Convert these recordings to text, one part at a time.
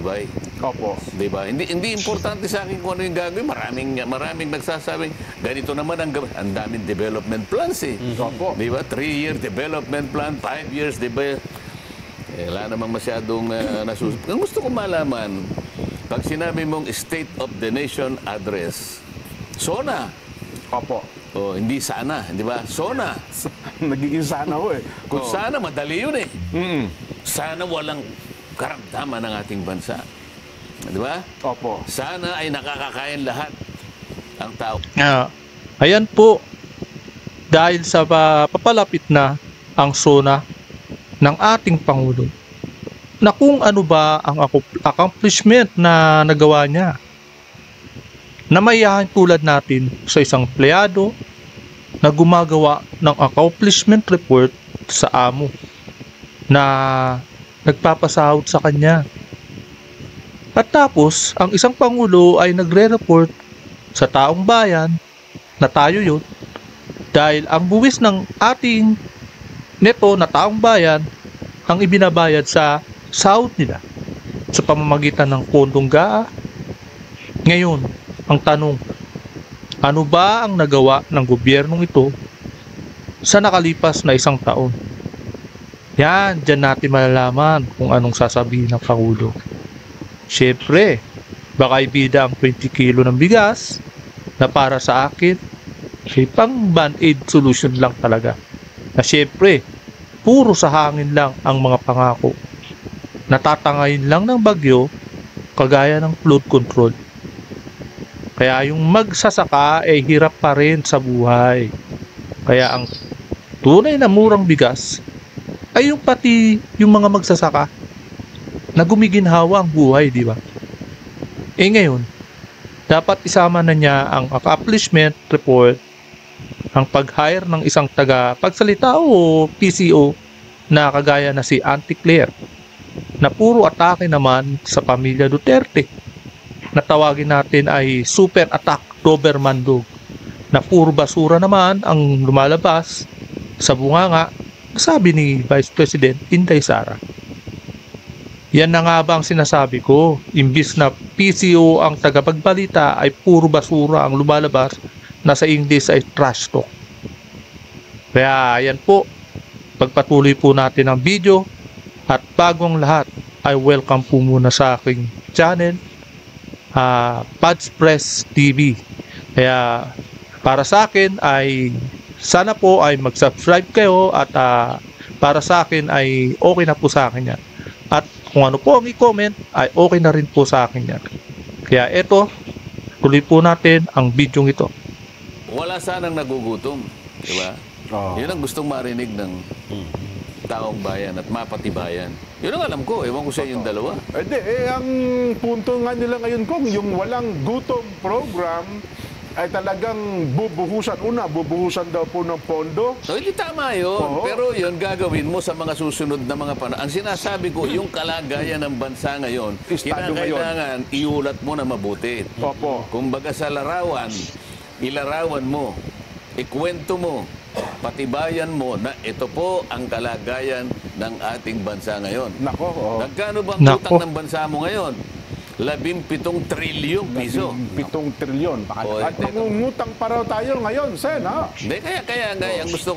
matibay. Opo. Di ba? Hindi importante sa akin kung ano yung gagawin. Maraming nagsasabing, ganito naman ang daming development plans eh. Opo. Di ba? 3-year development plan, 5 years, di ba? Wala namang masyadong Ang gusto ko malaman, pag sinabi mong State of the Nation Address, SONA. Opo. O, hindi sana, di ba? SONA. Nagiging sana ho eh. Kung sana, madali yun eh. Mm. Sana walang karamdaman ng ating bansa. Di ba? Opo. Sana ay nakakakain lahat ang tao. Ayan po, dahil sa papalapit na ang SONA ng ating Pangulo, na kung ano ba ang accomplishment na nagawa niya, na mayayahan tulad natin sa isang empleyado na gumagawa ng accomplishment report sa amo na nagpapasahod sa kanya. At tapos, ang isang Pangulo ay nagre-report sa taong bayan na tayo yun dahil ang buwis ng ating neto na taong bayan ang ibinabayad sa sahod nila sa pamamagitan ng pondong GAA. Ngayon, ang tanong, ano ba ang nagawa ng gobyernong ito sa nakalipas na isang taon? Yan, dyan natin malalaman kung anong sasabihin ng Pangulo. Siyempre, baka ibida ang 20 kilo ng bigas na para sa akin, pang band-aid solution lang talaga. Na siyempre, puro sa hangin lang ang mga pangako. Natatangayin lang ng bagyo, kagaya ng flood control. Kaya yung magsasaka ay hirap pa rin sa buhay. Kaya ang tunay na murang bigas ay yung pati yung mga magsasaka na gumiginhawa ang buhay, di ba? Ngayon, dapat isama na niya ang accomplishment report, ang pag-hire ng isang taga-pagsalita o PCO na kagaya na si Auntie Claire, na puro atake naman sa pamilya Duterte, na tawagin natin ay super attack Doberman dog, na puro basura naman ang lumalabas sa bunganga, sabi ni Vice President Inday Sara. Yan na nga ba ang sinasabi ko, imbis na PCO ang tagapagbalita ay puro basura ang lumalabas, na sa English ay trash talk. Kaya yan po, pagpatuloy po natin ang video, at bagong lahat ay welcome po muna sa aking channel, Pads Press TV. Kaya para sa akin ay sana po ay mag-subscribe kayo, at para sa akin ay okay na po sa akin yan. At kung ano po ang i-comment ay okay na rin po sa akin yan. Kaya eto, tuloy po natin ang video ito. Wala sanang nagugutom, di ba? Yun ang gustong marinig ng taong bayan at mapatibayan. Yun ang alam ko, ewan ko sa yung dalawa. Ang punto nga nila ngayon kung yung walang gutom program ay talagang bubuhusan daw po ng pondo. So, hindi tama yun. Oo. Pero yun, gagawin mo sa mga susunod na mga panahon. Ang sinasabi ko, yung kalagayan ng bansa ngayon, Estado kailangan iulat mo na mabuti. Opo. Kumbaga sa larawan, ilarawan mo, ikwento mo, patibayan mo na ito po ang kalagayan ng ating bansa ngayon. Nako, oo. Nagkano bang utang ng bansa mo ngayon? 17 trilyong piso. 7 trilyon. At teka. mangungutang pa raw tayo ngayon, Sen, ha? Hindi, kaya ang gusto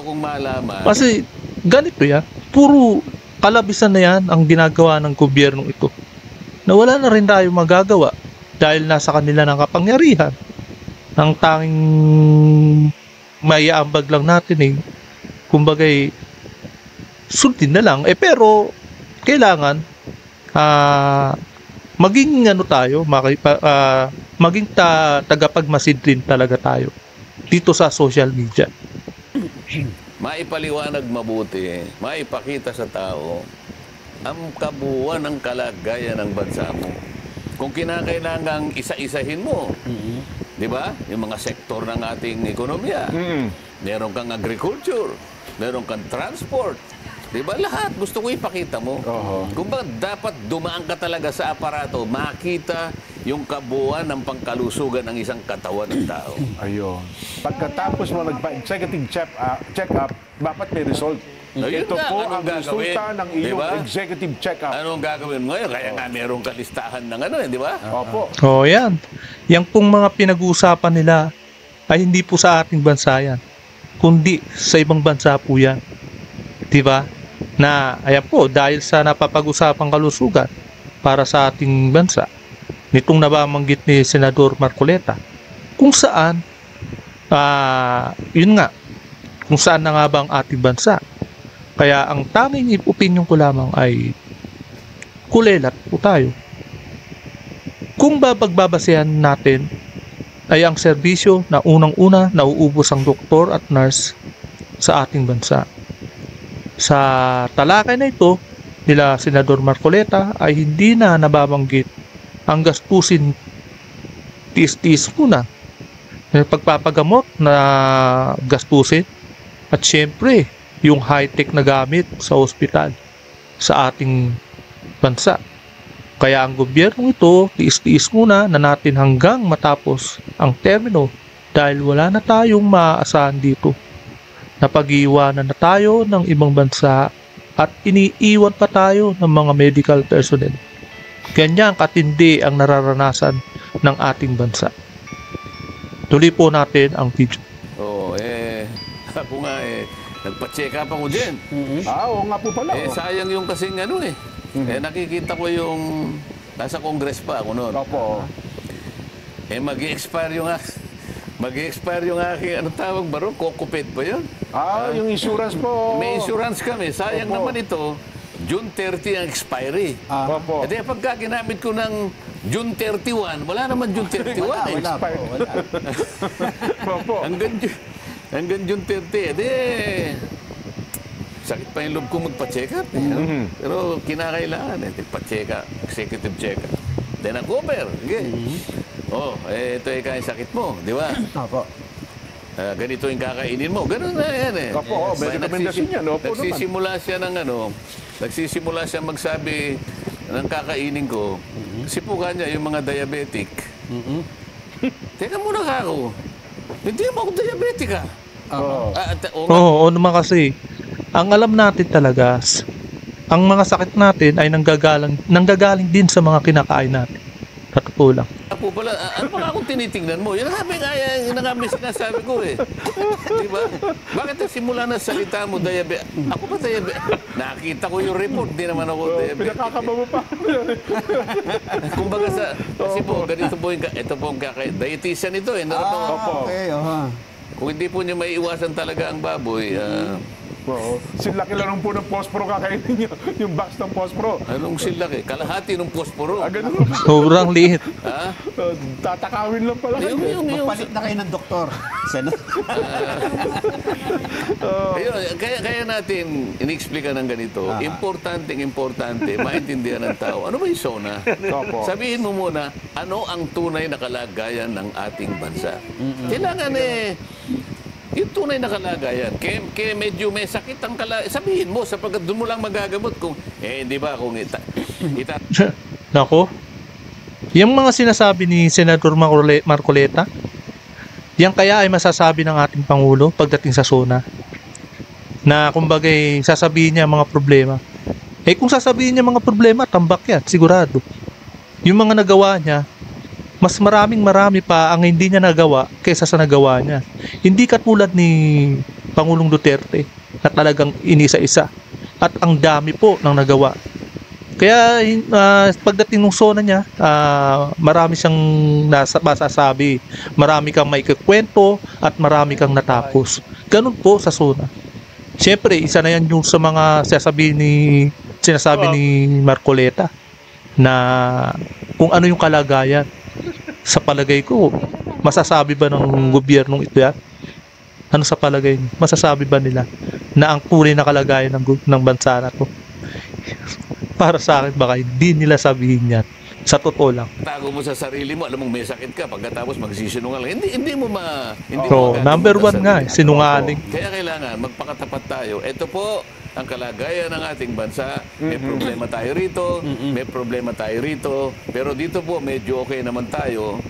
kong malaman. Kasi ganito yan, puro kalabisan na yan ang ginagawa ng gobyernong ito, na wala na rin tayo magagawa dahil nasa kanila ng kapangyarihan. Ang tanging maiaambag lang natin kumbagay sundin na lang, pero kailangan maging tayo, maging tagapagmasid din talaga tayo dito sa social media. Maipaliwanag mabuti, maipakita sa tao ang kabuuan ng kalagayan ng bansa mo. Kung kinakailangang isa-isahin mo, di ba? Yung mga sektor ng ating ekonomiya. Meron kang agriculture, meron kang transport, di ba? Lahat gusto ko ipakita mo. Kung ba dapat dumaan ka talaga sa aparato, makita yung kabuuan ng pangkalusugan ng isang katawan ng tao. Ayun. Pagkatapos mo nagpa-executive check-up, dapat may result. Ayun Ito nga, po anong ang resulta gagawin? ng iyong Diba? executive check-up. Anong gagawin mo ngayon? Kaya nga merong kalistahan ng ano, di ba? Opo. O yan. Yang pong mga pinag-uusapan nila ay hindi po sa ating bansa yan, kundi sa ibang bansa po yan. Diba? Na, ayan po, dahil sa napapag-usapang kalusugan para sa ating bansa, nitong nababanggit ni Senador Marcoleta, kung saan, yun nga, kung saan na nga ba ang ating bansa. Kaya ang tanging opinion ko lamang ay kulelat po tayo. Kung babagbabasehan natin ay ang serbisyo na unang-una nauubos ang doktor at nurse sa ating bansa. Sa talakay na ito nila Senador Marcoleta ay hindi na nababanggit ang gastusin tiis-tiis muna. Pagpapagamot na gastusin at syempre yung high-tech na gamit sa ospital sa ating bansa. Kaya ang gobyernong ito, tiis-tiis muna na natin hanggang matapos ang termino dahil wala na tayong maaasahan dito. Napag-iwanan na tayo ng ibang bansa at iniiwan pa tayo ng mga medical personnel. Ganyan katindi ang nararanasan ng ating bansa. Tuloy po natin ang video. Oo, ako nga nagpa-check up ako dyan. Oo nga po pala. Sayang yung kasing ano nakikita ko yung nasa Congress pa ako noon. Opo. Mag-expire yung aking, ano tawag ba ron? Kokopet ba yun? Yung insurance po. May insurance kami. Sayang Opo. naman ito. June 30 ang expiry. Opo. Edi pagka ginamit ko ng June 31, wala naman June 31 eh. Wala po, wala. Opo. Hanggang June 30. Edi, sakit pa yung loob ko magpa-check up. Pero kinakailangan pa-check up, executive check up. Then nag-cover. Okay. Ito kaya sakit mo, di ba? Opo. Ganito yung kakainin mo. Ganun na yan eh. Opo, may rekomendasyon yan. Opo naman. Nagsisimula siya magsabi ng kakainin ko. Sipukan niya yung mga diabetic. Teka muna ka ako. Hindi mo ako diabetic ah. Oo naman kasi. Ang alam natin talaga, ang mga sakit natin ay nanggagaling din sa mga kinakain natin. Totoo lang. Ako pala, ano pa akong tinitingnan mo? Yan nga may sinasabi ko eh. Di ba? Bakit simula na salita mo, diabetes? Ako ba diabetes? Nakita ko yung report, di naman ako diabetes. Pinakakaba mo pa. Kumbaga kasi po, ganito po ito po ang dietitian ito eh. Opo. Okay, Kung hindi po niya maiiwasan talaga ang baboy, Oo. Silaki lang po ng posporo kakainin niyo. Yung box ng posporo. anong silaki? Kalahati ng posporo. Ganun. Sobrang liit. Ha? Tatakawin lang pala. Yung Magpalit na kayo ng doktor. Ayun, kaya natin inexplika ng ganito. Importante, maintindihan ng tao. Ano ba yung SONA? Opo. Sabihin mo muna, ano ang tunay na kalagayan ng ating bansa? Kailangan yung tunay na kalagayan. Kaya medyo may sakit ang kalagayan. Sabihin mo, sapagkat doon mo lang magagamot kung, hindi ba, kung Nako. Yung mga sinasabi ni Senador Marcoleta, yan kaya ay masasabi ng ating Pangulo pagdating sa SONA. Na kumbagay sasabihin niya mga problema. Kung sasabihin niya mga problema, tambak yan, sigurado. Yung mga nagawa niya, mas marami pa ang hindi niya nagawa kaysa sa nagawa niya. Hindi katulad ni Pangulong Duterte na talagang inisa-isa at ang dami po ng nagawa. Kaya pagdating ng SONA niya, marami siyang masasabi, marami kang maikikwento at marami kang natapos. Ganun po sa SONA. Siyempre, isa na yan yung sa mga sinasabi ni Marcoleta na kung ano yung kalagayan. Sa palagay ko, masasabi ba ng gobyernong ito yan? Ano sa palagay niyo? Masasabi ba nila na ang tunay na kalagayan ng bansa na to? Para sa akin baka hindi nila sabihin yan. Sa totoo lang. tago mo sa sarili mo, alam mong may sakit ka, pagkatapos magsisinungaling. Hindi mo So, number one nga, sinungaling. Kaya kailangan magpakatapat tayo. Ito po, ang kalagayan ng ating bansa. May problema tayo rito, may problema tayo rito. Pero dito po, medyo okay naman tayo.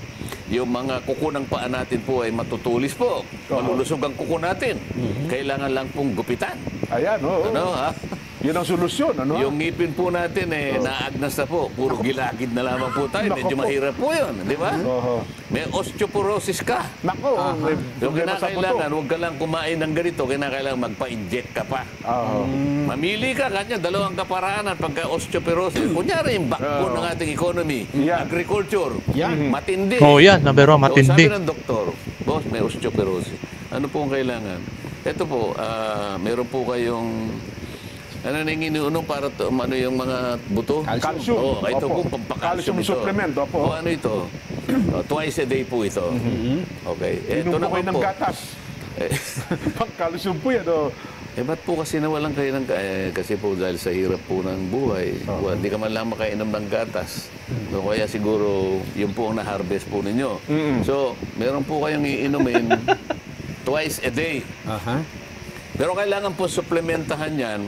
Yung mga kuko ng paa natin po ay matutulis po. Malulusog ang kuko natin. Kailangan lang pong gupitan. Ayan, oo. Ano, ha? Yun ang solusyon, ano? Yung ngipin po natin naagnas na po. Puro gilagid na lamang po tayo. Nako Medyo po. mahirap po yun, di ba? Oo. May osteoporosis ka. Nako, may Yung problema sa buto. kinakailangan, huwag ka lang kumain ng ganito. Kinakailangan magpa-inject ka pa. Oo. Mamili ka, kanya, dalawang kaparaanan pagka osteoporosis. Kunyari yung backbone ng ating economy, Yeah. agriculture, Yeah. matindi. Oh, yan, number one, So, matindi. sabi ng doktor, boss, may osteoporosis. Ano po ang kailangan? Ito po, meron po kayong ano nang iniunom para ano yung mga buto? Calcium. Oh, ito Opo. po pampakalsium Calcium ito. supplement, opo. O ano ito? Twice a day po ito. Okay. Ito Inom po naman kayo ng po. gatas. Eh, Pang-calcium po yan, oh. ba't po kasi nawalan kayo ng... kasi po dahil sa hirap po ng buhay, hindi ka man lang makainom ng gatas. So, kaya siguro yun po ang na-harvest po ninyo. So, meron po kayong iinumin twice a day. Aha. Pero kailangan po suplementahan yan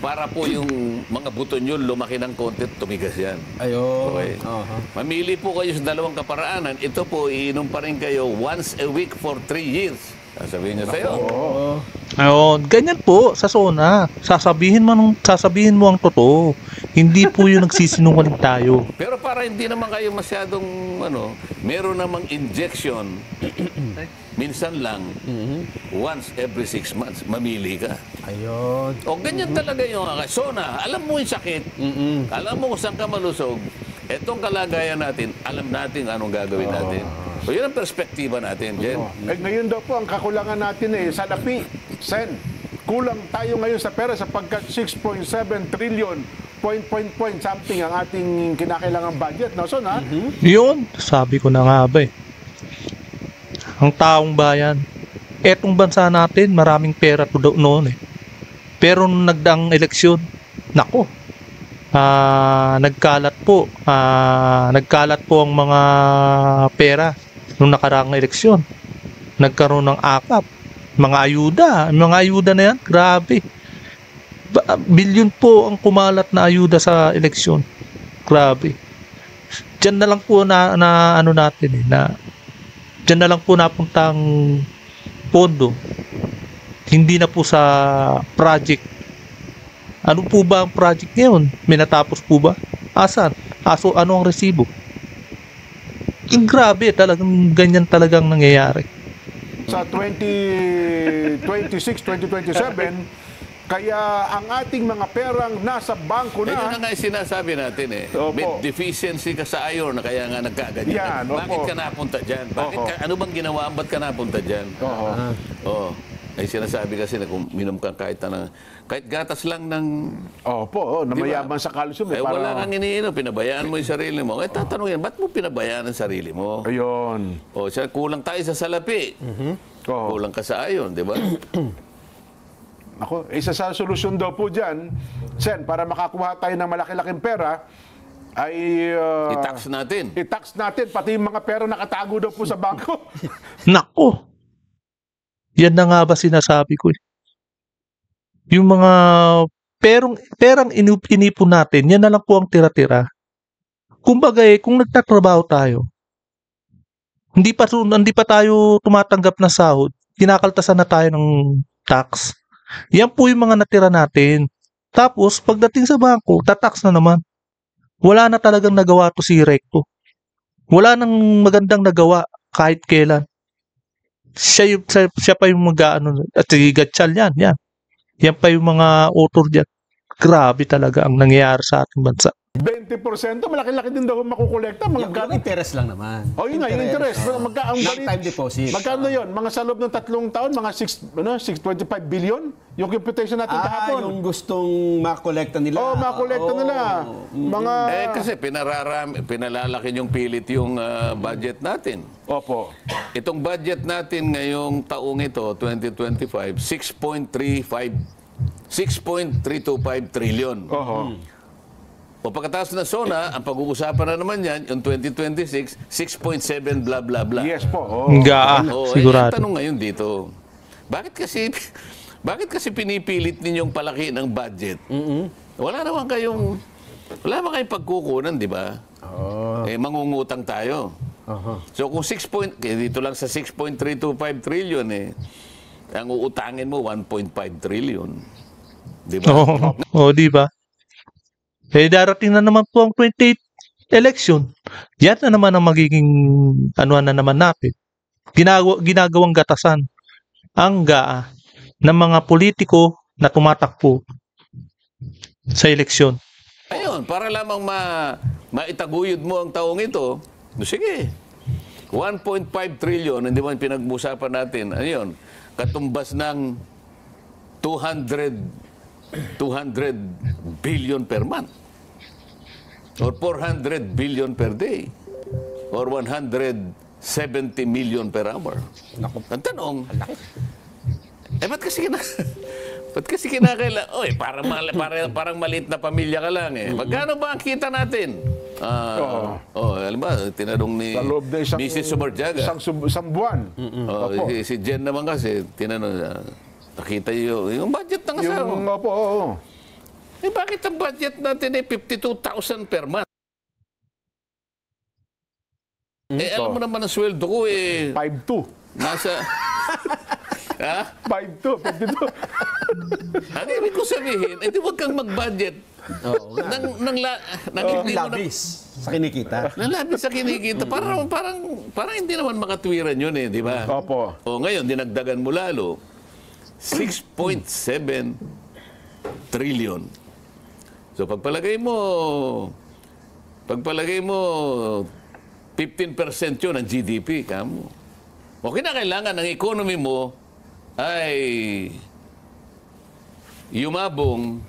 para po yung mga buto nyo lumaki ng konti at tumigas yan. Ayun. Okay. Aha. Mamili po kayo sa dalawang kaparaanan. Ito po, iinom pa rin kayo once a week for 3 years. Sasabihin nyo sa'yo. Oo. Ayun, ganyan po sa SONA. Sasabihin mo ang totoo. Hindi po yung nagsisinungaling tayo. Pero para hindi naman kayo masyadong, meron namang injection, minsan lang, once every 6 months, mamili ka. Ayun. O ganyan talaga yung SONA. Alam mo yung sakit, alam mo kung saan ka malusog, etong kalagayan natin, alam natin anong gagawin natin. So yun ang perspektiba natin, Jen. Eh, ngayon daw po, ang kakulangan natin salapi, Sen. Kulang tayo ngayon sa pera sapagkat 6.7 trillion, point something ang ating kinakailangan budget. No, Son, ha? Yun, sabi ko na nga ba eh. Ang taong bayan, etong bansa natin, maraming pera to noon eh. Pero nung nagdaang eleksyon, nako, nagkalat po ang mga pera nung nakaraang eleksyon. Nagkaroon ng akap, mga ayuda na yan, grabe. Bilyon po ang kumalat na ayuda sa eleksyon. Grabe. Diyan na lang po na ano natin diyan na lang po napunta ang pondo. Hindi na po sa project. Ano po ba ang project ngayon? May natapos po ba? Asan? Ano ang resibo? Grabe, talagang ganyan talagang nangyayari. Sa 2026, 2027, kaya ang ating mga perang nasa bangko Ayun na na. nga yung sinasabi natin eh. Opo. May deficiency ka sa iron na kaya nga nagkaganyan. Yan, opo. Bakit ka napunta dyan? Ano bang ginawa? Ba't ka napunta dyan? Oo. Oo. Ay sinasabi kasi na kung minom ka kahit gatas lang ng... Opo, na mayaman sa calcium. Eh, wala kang iniinom, pinabayaan mo yung sarili mo. Eh, tatanungin, ba't mo pinabayaan ang sarili mo? Ayun. O, siya, kulang tayo sa salapi. Oo. Kulang ka sa ayon, di ba? Ako, isa sa solusyon daw po dyan, Sen, para makakuha tayo ng malaki-laking pera, ay I-tax natin. i-tax natin, pati yung mga pera nakatago daw po sa bangko. Nako! Yan na nga ba sinasabi ko eh. Yung mga perang inipon natin, yan na lang po ang tira-tira. Kumbaga kung nagtatrabaho tayo, hindi pa tayo tumatanggap ng sahod, kinakaltasan na tayo ng tax. Yan po yung mga natira natin. Tapos, pagdating sa bangko, tatax na naman. Wala na talagang nagawa to si Recto. Wala nang magandang nagawa kahit kailan. Siya pa yung mag-ano, at si Gatchal yan. Yan pa yung mga author dyan. Grabe talaga ang nangyayari sa ating bansa. 20%, malaki-laki din daw makukolekta. Mga Yung gano'n. interest lang naman. O yun nga, yung interest. Oo. Ang Lifetime deposit. Magkano yun? Mga sa loob ng 3 taon, mga 625 billion? Yung computation natin kahapon. Yung gustong makolekta nila. Oo, makolekta nila. Mga... Kasi pinalalaki yung pilit yung budget natin. Opo. Itong budget natin ngayong taong ito, 2025, 6.325 trillion. Oho. O pagkatapos ng SONA, ang pag-uusapan na naman yan, yung 2026, 6.7 blah blah blah. Yes po. Nga, Oh, ang sigurado. tanong ngayon dito, bakit kasi Bakit kasi pinipilit ninyong palaki ng budget? Wala naman kayong pagkukunan, di ba? Oh. Mangungutang tayo. So kung dito lang sa 6.325 trillion ang uutangin mo 1.5 trillion. Di ba? Di ba? Darating na naman po ang 28 election. Yan na naman ang magiging anuan na naman natin. Ginagawang gatasan ang GAA ng mga politiko na tumatakbo sa eleksyon. Ayun, para lamang maitaguyod mo ang taong ito, sige. 1.5 trillion, hindi man pinag-usapan natin. Ano yun? Katumbas ng 200 billion per month. Or 400 billion per day. Or 170 million per hour. Ang tanong, ba't kasi kinakailangan? Oy, parang maliit na pamilya ka lang Magkano ba ang kita natin? Alam ba, tinanong ni Sa loob na Mrs. Sumarjaga. Isang buwan. Opo. Si Jen naman kasi, tinanong, nakita yung budget ng asawa. Opo. Bakit ang budget natin 52,000 per month? Alam mo naman ang sweldo ko 5-2. nasa... Ha? 5-2, 52. Ano ibig ko sabihin? Di huwag kang mag-budget. Hindi mo na, Labis sa kinikita. ng labis sa kinikita. Parang hindi naman makatwiran yun di ba? Opo. Ngayon, dinagdagan mo lalo. 6.7 trillion. So pagpalagay mo 15% yun ng GDP, kamo. O kinakailangan ng economy mo ay yumabong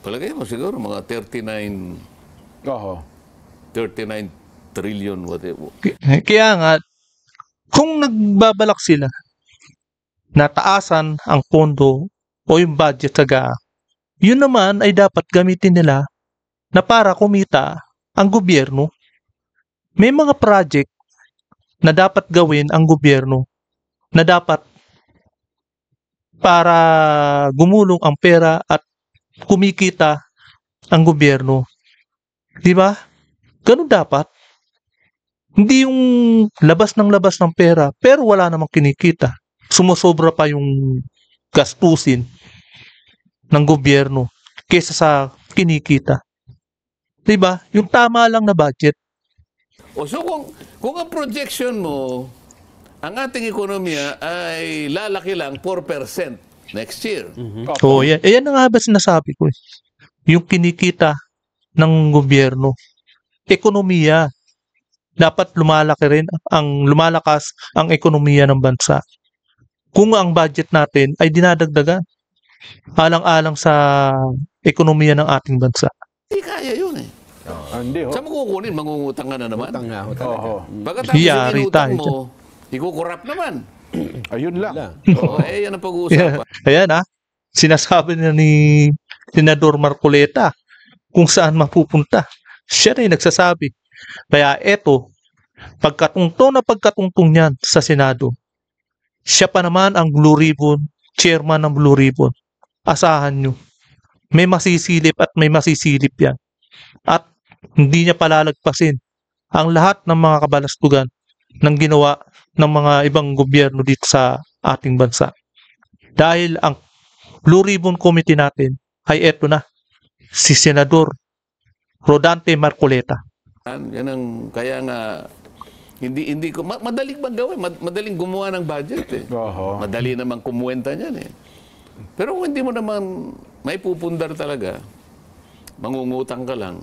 palagay mo siguro mga 39 trillion whatever. Kaya nga, kung nagbabalak sila na taasan ang pondo o yung budget sa GAA, yun naman ay dapat gamitin nila na para kumita ang gobyerno. May mga project na dapat gawin ang gobyerno na dapat para gumulong ang pera at kumikita ang gobyerno. Di ba? Ganun dapat. Hindi yung labas ng pera pero wala namang kinikita. Sumusobra pa yung gastusin ng gobyerno kaysa sa kinikita. Diba? Yung tama lang na budget. So kung ang projection mo, ang ating ekonomiya ay lalaki lang 4% next year. So, yan. Yan na nga ba sinasabi ko Yung kinikita ng gobyerno. Ekonomiya. Dapat lumalakas ang ekonomiya ng bansa. Kung ang budget natin ay dinadagdagan alang-alang sa ekonomiya ng ating bansa. Hindi kaya yun Hindi Saan mo kukunin? Mangungutang ka na naman? Utang nga ho talaga. Pagkatapos Yari inutang tayo mo, ikukurap naman. Ayun lang. Yan ang pag-uusapan. Ayan sinasabi na ni Senador Marcoleta kung saan mapupunta. Siya rin nagsasabi. Kaya eto, pagkatungtong niyan sa Senado, siya pa naman ang Blue Ribbon, chairman ng Blue Ribbon. Asahan nyo. May masisilip at may masisilip yan. At hindi niya palalagpasin ang lahat ng mga kabalastugan ng ginawa ng mga ibang gobyerno dito sa ating bansa. Dahil ang Blue Ribbon Committee natin ay eto na, si Senador Rodante Marcoleta. Yan ang, kaya nga, hindi ko, madaling gawin, madaling gumawa ng budget Madali naman kumuwenta niyan Pero kung hindi mo naman may pupundar talaga, mangungutang ka lang,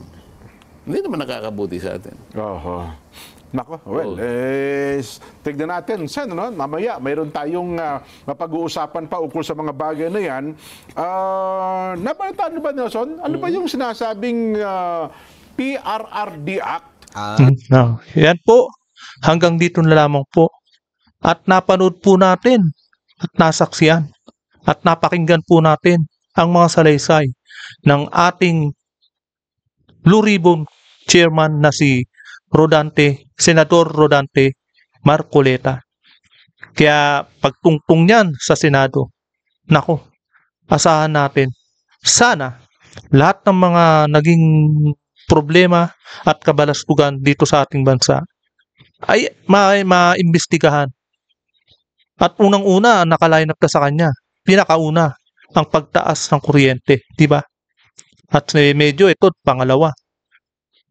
hindi naman nakakabuti sa atin. Nako, tignan natin, Sen, mamaya mayroon tayong mapag-uusapan pa ukol sa mga bagay na yan. Napalitan ba, Nelson? Ano ba yung sinasabing PRRD Act? Yan po, hanggang dito na lamang po. At napanood po natin at nasaksiyan at napakinggan po natin ang mga salaysay ng ating Blue Ribbon Chairman na si Senador Rodante Marcoleta. Kaya pagtungtong niyan sa Senado, nako, asahan natin, sana lahat ng mga naging problema at kabalastugan dito sa ating bansa ay maimbestigahan. At unang-una, nakaline up na sa kanya, pinakauna, ang pagtaas ng kuryente, di ba? At medyo ito, pangalawa,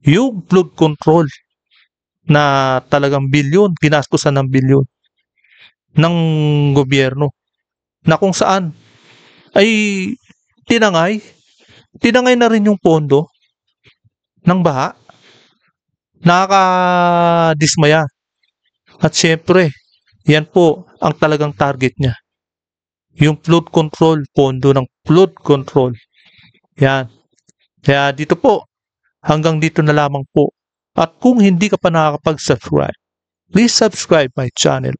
yung flood control na talagang bilyon, ginastusan ng bilyon ng gobyerno na kung saan ay tinangay na rin yung pondo ng baha. Nakakadismaya. At syempre, yan po ang talagang target niya. Yung flood control, pondo ng flood control. Yan. Kaya dito po, hanggang dito na lamang po. At kung hindi ka pa nakakapag-subscribe, please subscribe my channel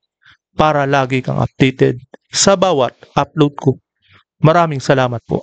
para lagi kang updated sa bawat upload ko. Maraming salamat po.